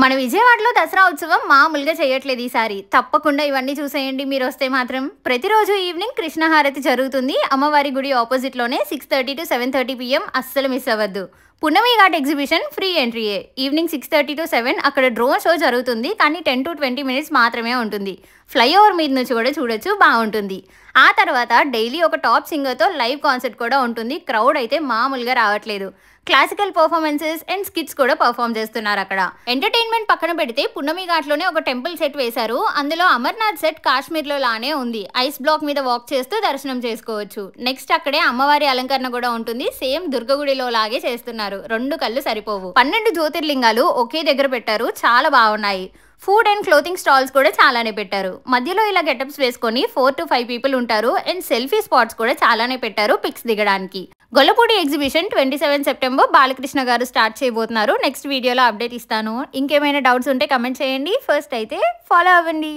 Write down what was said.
మన విజయవాడలో దసరా ఉత్సవం మామూలుగా చేయట్లేదు ఈసారి. తప్పకుండా ఇవన్నీ చూసేయండి మీరొస్తే మాత్రం. ప్రతిరోజు ఈవినింగ్ కృష్ణహారతి జరుగుతుంది. అమ్మవారి గుడి ఆపోజిట్‌లోనే 6:30 to 7:30 PM అస్సలు మిస్ అవ్వద్దు. పున్నమి ఘాట్ ఎగ్జిబిషన్ ఫ్రీ ఎంట్రీయే. ఈవినింగ్ 6:30 to 7 అక్కడ డ్రోన్ షో జరుగుతుంది. కానీ 10 to 20 మినిట్స్ మాత్రమే ఉంటుంది. ఫ్లైఓవర్ మీద నుంచి కూడా చూడొచ్చు, బాగుంటుంది. ఆ తర్వాత డైలీ ఒక టాప్ సింగర్‌తో లైవ్ కాన్సర్ట్ కూడా ఉంటుంది. క్రౌడ్ అయితే మామూలుగా రావట్లేదు. క్లాసికల్ పర్ఫార్మెన్సెస్ అండ్ స్కిట్స్ కూడా పర్ఫామ్ చేస్తున్నారు అక్కడ. ఎంటర్టైన్మెంట్ పక్కన పెడితే పున్నమి ఘాట్లోనే ఒక టెంపుల్ సెట్ వేశారు. అందులో అమర్నాథ్ సెట్ కాశ్మీర్లో లానే ఉంది. ఐస్ బ్లాక్ మీద వాక్ చేస్తూ దర్శనం చేసుకోవచ్చు. నెక్స్ట్ అక్కడే అమ్మవారి అలంకరణ కూడా ఉంటుంది. సేమ్ దుర్గగుడిలో లాగే చేస్తున్నారు. 2 కళ్ళు సరిపోవు. 12 జ్యోతిర్లింగాలు ఒకే దగ్గర పెట్టారు. చాలా బాగున్నాయి. ఫుడ్ అండ్ క్లోతింగ్ స్టాల్స్ కూడా చాలానే పెట్టారు. మధ్యలో ఇలా గెటప్స్ వేసుకొని 4 to 5 పీపుల్ ఉంటారు. అండ్ సెల్ఫీ స్పాట్స్ కూడా చాలానే పెట్టారు పిక్స్ దిగడానికి. గొల్లపూడి ఎగ్జిబిషన్ 27 సెప్టెంబర్ బాలకృష్ణ గారు స్టార్ట్ చేయబోతున్నారు. నెక్స్ట్ వీడియోలో అప్డేట్ ఇస్తాను. ఇంకేమైనా డౌట్స్ ఉంటే కమెంట్ చేయండి. ఫస్ట్ అయితే ఫాలో అవ్వండి.